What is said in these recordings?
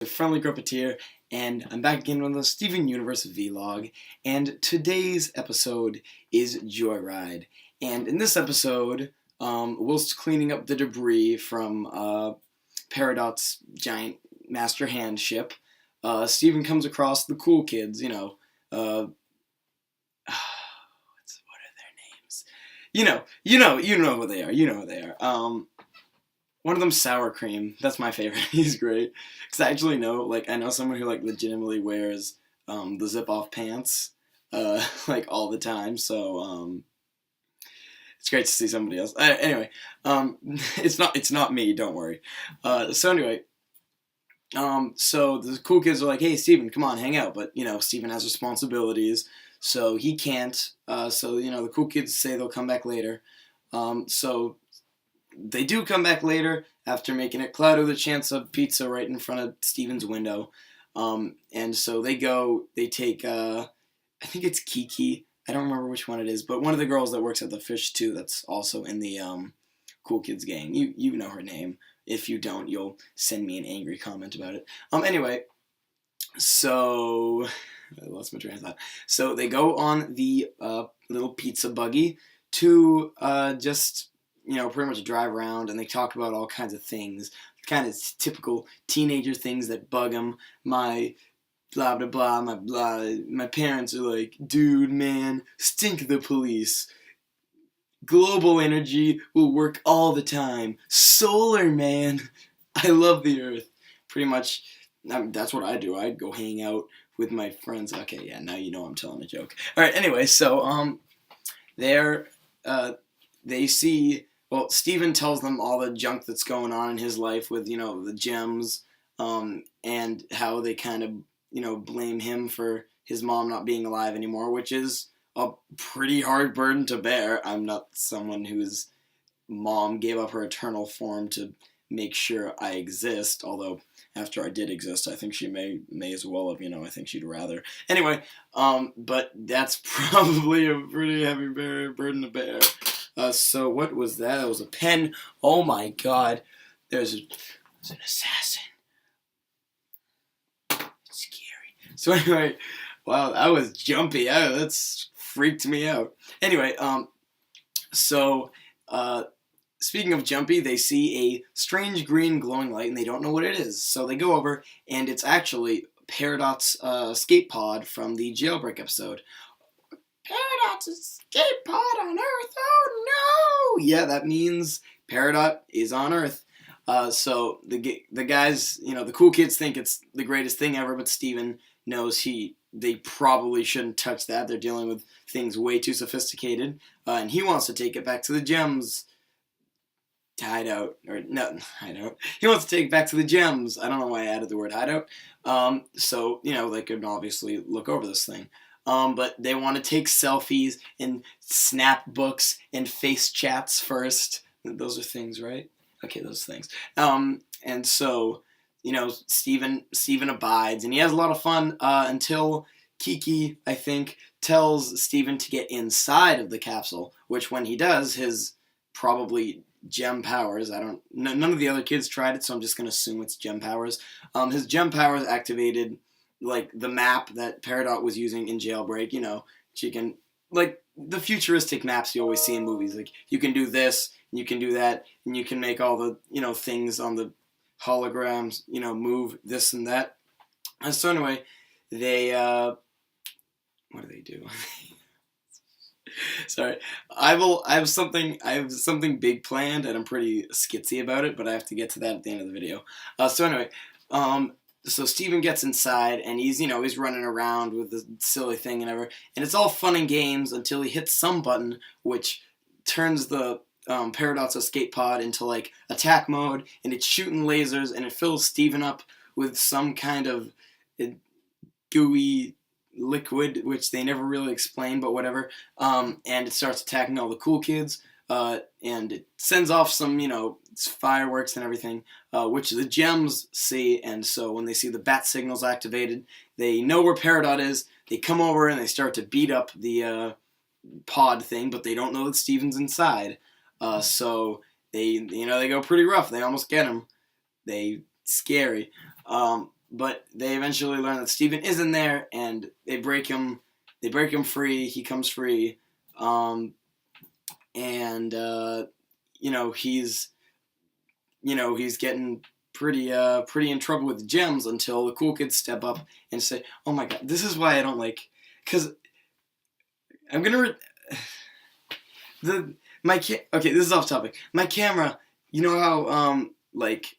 the Friendly Gruppeteer, and I'm back again with the Steven Universe vlog, and today's episode is Joyride. And in this episode, whilst cleaning up the debris from Peridot's giant master hand ship, Steven comes across the cool kids, what are their names? You know who they are. You know who they are. One of them's Sour Cream. That's my favorite. He's great. Because I actually know, I know someone who, legitimately wears, the zip-off pants, all the time. So, it's great to see somebody else. Anyway, it's not me, don't worry. So the cool kids are like, hey, Steven, come on, hang out. But, Steven has responsibilities, so he can't. The cool kids say they'll come back later. They do come back later after making it cloud with a chance of pizza right in front of Steven's window. And so they take, I think it's Kiki. I don't remember which one it is, but one of the girls that works at the fish too that's also in the Cool Kids gang. You know her name. If you don't, you'll send me an angry comment about it. Anyway, so I lost my train of thought. So they go on the little pizza buggy to pretty much drive around, and they talk about all kinds of things, kind of typical teenager things that bug them. My blah blah blah, my parents are like, dude, man, stink the police. Global energy will work all the time. Solar, man. I love the earth. Pretty much, that's what I do. I'd go hang out with my friends. Okay, yeah, now you know I'm telling a joke. Alright, anyway, so, they see... Well, Steven tells them all the junk that's going on in his life with, the gems, and how they kind of, blame him for his mom not being alive anymore, which is a pretty hard burden to bear. I'm not someone whose mom gave up her eternal form to make sure I exist, although after I did exist, I think she may as well have, I think she'd rather. Anyway, but that's probably a pretty heavy burden to bear. So what was that? That was a pen. Oh my god. There's an assassin. It's scary. So anyway, wow, that was jumpy. That's freaked me out. Anyway, speaking of jumpy, they see a strange green glowing light and they don't know what it is. So they go over and it's actually Peridot's escape pod from the jailbreak episode. Peridot's escape pod on Earth. Oh no! Yeah, that means Peridot is on Earth. So the guys, the cool kids think it's the greatest thing ever, but Steven knows they probably shouldn't touch that. They're dealing with things way too sophisticated, and he wants to take it back to the gems hideout, or no, hideout. He wants to take it back to the gems. I don't know why I added the word hideout. So they could obviously look over this thing. But they want to take selfies and snap books and face chats first. Those are things, right? Okay, those things. And so, Steven abides, and he has a lot of fun until Kiki, I think, tells Steven to get inside of the capsule, which when he does, his probably gem powers, none of the other kids tried it, so I'm just going to assume it's gem powers. His gem powers activated the map that Peridot was using in Jailbreak, she can, the futuristic maps you always see in movies, you can do this, and you can do that, and you can make all the, things on the holograms, move this and that. And so anyway, they, what do they do? Sorry, I have something big planned, and I'm pretty skitsy about it, but I have to get to that at the end of the video. So anyway, so Steven gets inside, and he's running around with the silly thing and everything, and it's all fun and games until he hits some button, which turns the Peridot's escape pod into, attack mode, and it's shooting lasers, and it fills Steven up with some kind of gooey liquid, which they never really explain, but whatever, and it starts attacking all the cool kids, and it sends off some, fireworks and everything, which the gems see, and so when they see the bat signals activated, they know where Peridot is, they come over and they start to beat up the pod thing, but they don't know that Steven's inside, so they go pretty rough, they almost get him, scary, but they eventually learn that Steven isn't there, and they break him free. He comes free, and he's he's getting pretty in trouble with gems until the cool kids step up and say, "Oh my God, this is why I don't like." Because I'm gonna okay, this is off topic. My camera, you know how like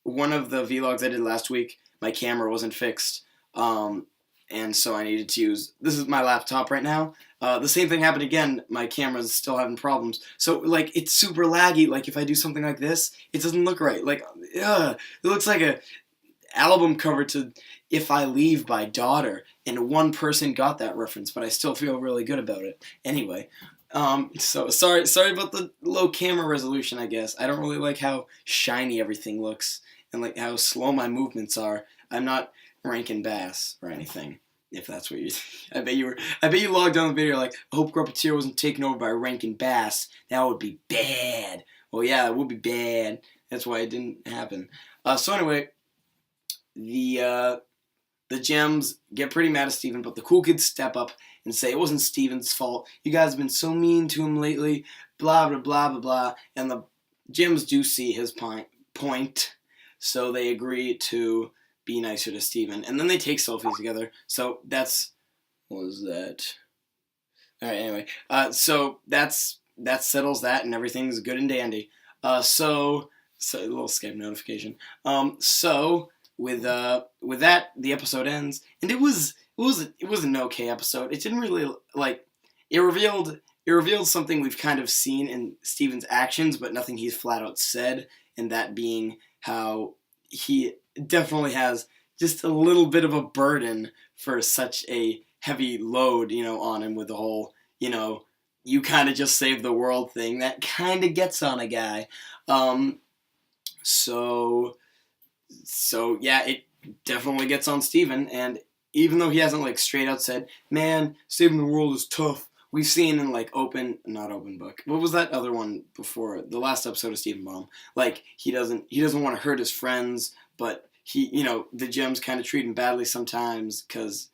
one of the vlogs I did last week, my camera wasn't fixed, and so I needed to use. This is my laptop right now. The same thing happened again. My camera's still having problems. So, like, it's super laggy. Like, if I do something like this, it doesn't look right. Like, it looks like a album cover to If I Leave by Daughter. And one person got that reference, but I still feel really good about it. Anyway, so sorry about the low camera resolution, I guess. I don't really like how shiny everything looks and, like, how slow my movements are. I'm not Rankin Bass or anything. If that's what you, I bet you logged on the video like, I hope Gruppeteer wasn't taken over by Rankin Bass. That would be bad. Well, yeah, it would be bad. That's why it didn't happen. So anyway, the gems get pretty mad at Steven, but the cool kids step up and say it wasn't Steven's fault. You guys have been so mean to him lately. Blah blah blah blah blah. And the gems do see his point, so they agree to be nicer to Steven. And then they take selfies together. So what was that? Alright, anyway. So that settles that, and everything's good and dandy. So a little Skype notification. So with that, the episode ends, and it was an okay episode. It didn't really, like, it revealed something we've kind of seen in Steven's actions, but nothing he's flat out said, and that being how he definitely has just a little bit of a burden for such a heavy load, on him with the whole, you kind of just saved the world thing. That kind of gets on a guy. So yeah, it definitely gets on Steven, and even though he hasn't, like, straight out said, man, saving the world is tough, we've seen in, like, not open book. What was that other one before? The last episode of Steven Baum. Like, he doesn't want to hurt his friends, but he, the gems kind of treat him badly sometimes because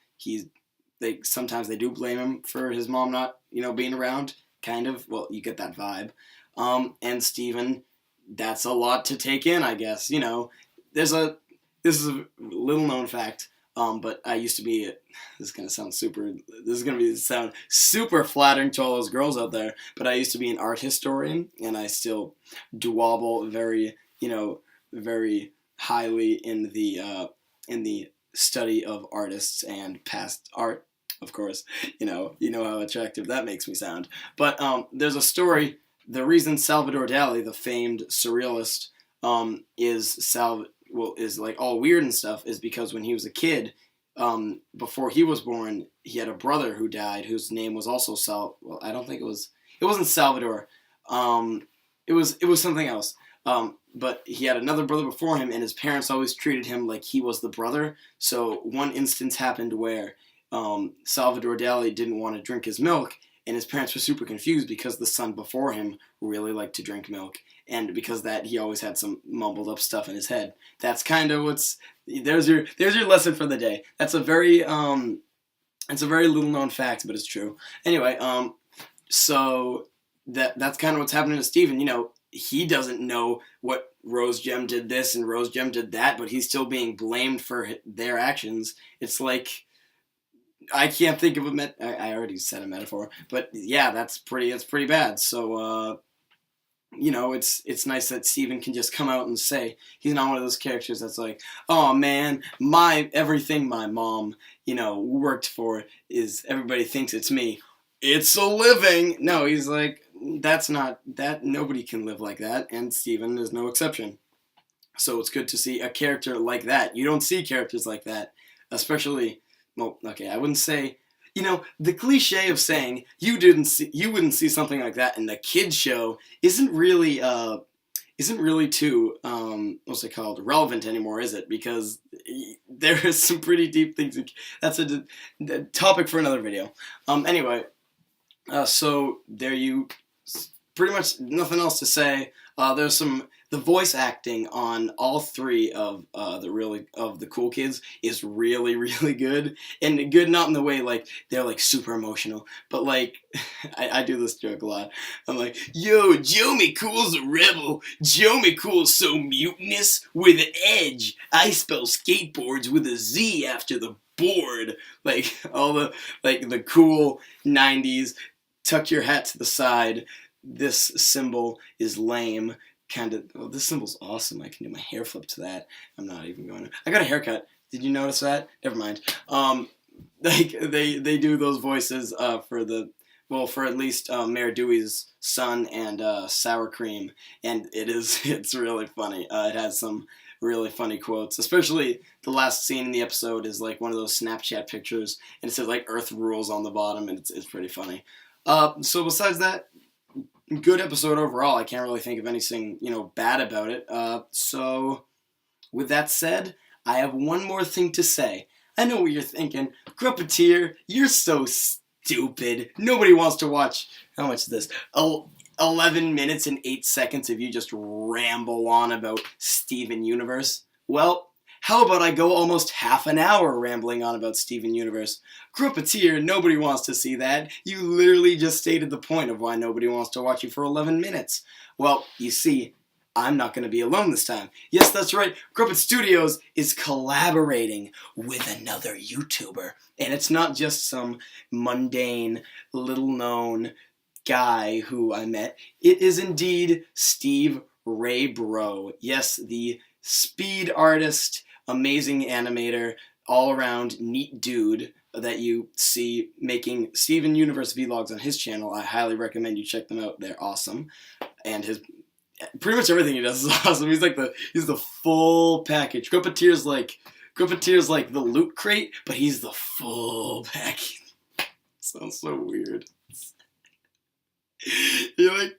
sometimes they do blame him for his mom not, being around, kind of. Well, you get that vibe. And Steven, that's a lot to take in, I guess. This is a little known fact. But I used to be, this is going to sound super flattering to all those girls out there, but I used to be an art historian, and I still dwobble very, very highly in the study of artists and past art, of course. You know how attractive that makes me sound. But there's a story, the reason Salvador Dali, the famed surrealist, is like all weird and stuff, is because when he was a kid, before he was born, he had a brother who died whose name was also I don't think it wasn't Salvador. It was something else. But he had another brother before him, and his parents always treated him like he was the brother. So one instance happened where Salvador Dali didn't want to drink his milk, and his parents were super confused because the son before him really liked to drink milk, and because that he always had some mumbled up stuff in his head. That's kind of there's your lesson for the day. That's a very little known fact, but it's true. Anyway, so that's kind of what's happening to Steven. He doesn't know what Rose Gem did this and Rose Gem did that, but he's still being blamed for their actions. It's like, I can't think of I already said a metaphor, but yeah, that's pretty bad. So, it's nice that Steven can just come out and say he's not one of those characters that's like, oh man, everything my mom, worked for is everybody thinks it's me. It's a living. No, he's like, that's not that. Nobody can live like that, and Steven is no exception. So it's good to see a character like that. You don't see characters like that, especially. Well, okay, I wouldn't say. The cliche of saying you wouldn't see something like that in the kids show isn't really too what's it called, relevant anymore, is it? Because there is some pretty deep things. That's a topic for another video. Anyway, so there you. Pretty much nothing else to say. There's some the voice acting on all three of the cool kids is really really good, and good not in the way like they're like super emotional, but like I do this joke a lot. I'm like, yo, Joe McCool's a rebel. Joe McCool's so mutinous with an edge. I spell skateboards with a Z after the board. Like all the the cool 90s. Tuck your hat to the side. This symbol is lame. Kind of. Oh, this symbol's awesome. I can do my hair flip to that. I'm not even going to. I got a haircut. Did you notice that? Never mind. Like they do those voices for the for at least Mayor Dewey's son and Sour Cream, and it's really funny. It has some really funny quotes, especially the last scene in the episode is like one of those Snapchat pictures, and it says like Earth rules on the bottom, and it's pretty funny. So besides that, good episode overall. I can't really think of anything, bad about it. So with that said, I have one more thing to say. I know what you're thinking. Gruppeteer, you're so stupid. Nobody wants to watch, how much is this? 11 minutes and 8 seconds of you just ramble on about Steven Universe. Well, how about I go almost half an hour rambling on about Steven Universe? Gruppeteer, nobody wants to see that. You literally just stated the point of why nobody wants to watch you for 11 minutes. Well, you see, I'm not going to be alone this time. Yes, that's right. Gruppet Studios is collaborating with another YouTuber. And it's not just some mundane, little-known guy who I met. It is indeed Steve Raybro. Yes, the speed artist, amazing animator, all-around neat dude that you see making Steven Universe vlogs on his channel. I highly recommend you check them out. They're awesome. And his pretty much everything he does is awesome. He's the full package. Gruppeteer's like the loot crate, but he's the full package. Sounds so weird. You're like,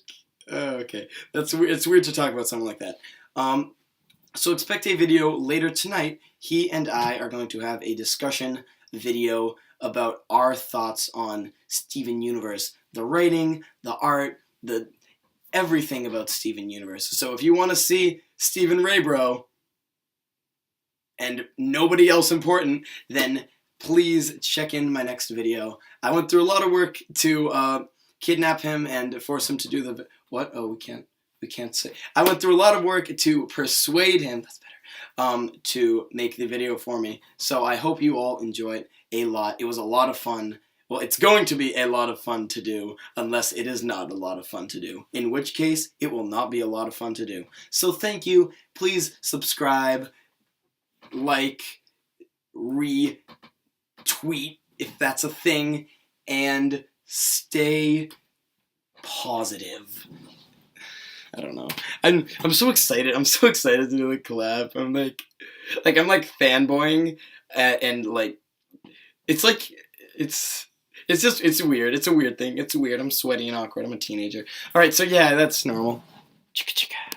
oh, okay. That's weird. It's weird to talk about something like that. So expect a video later tonight. He and I are going to have a discussion video about our thoughts on Steven Universe, the writing, the art, the everything about Steven Universe. So if you want to see Steven Raybro and nobody else important, then please check in my next video. I went through a lot of work to kidnap him and force him to do the what? Oh, we can't say. I went through a lot of work to persuade him. That's better. To make the video for me. So I hope you all enjoy it a lot. It was a lot of fun. Well, it's going to be a lot of fun to do, unless it is not a lot of fun to do. In which case, it will not be a lot of fun to do. So thank you. Please subscribe, like, retweet, if that's a thing, and stay positive. I don't know. I'm so excited. I'm so excited to do a collab. I'm like fanboying, and like it's weird. It's a weird thing. It's weird. I'm sweaty and awkward. I'm a teenager. All right, so yeah, that's normal. Chicka chicka.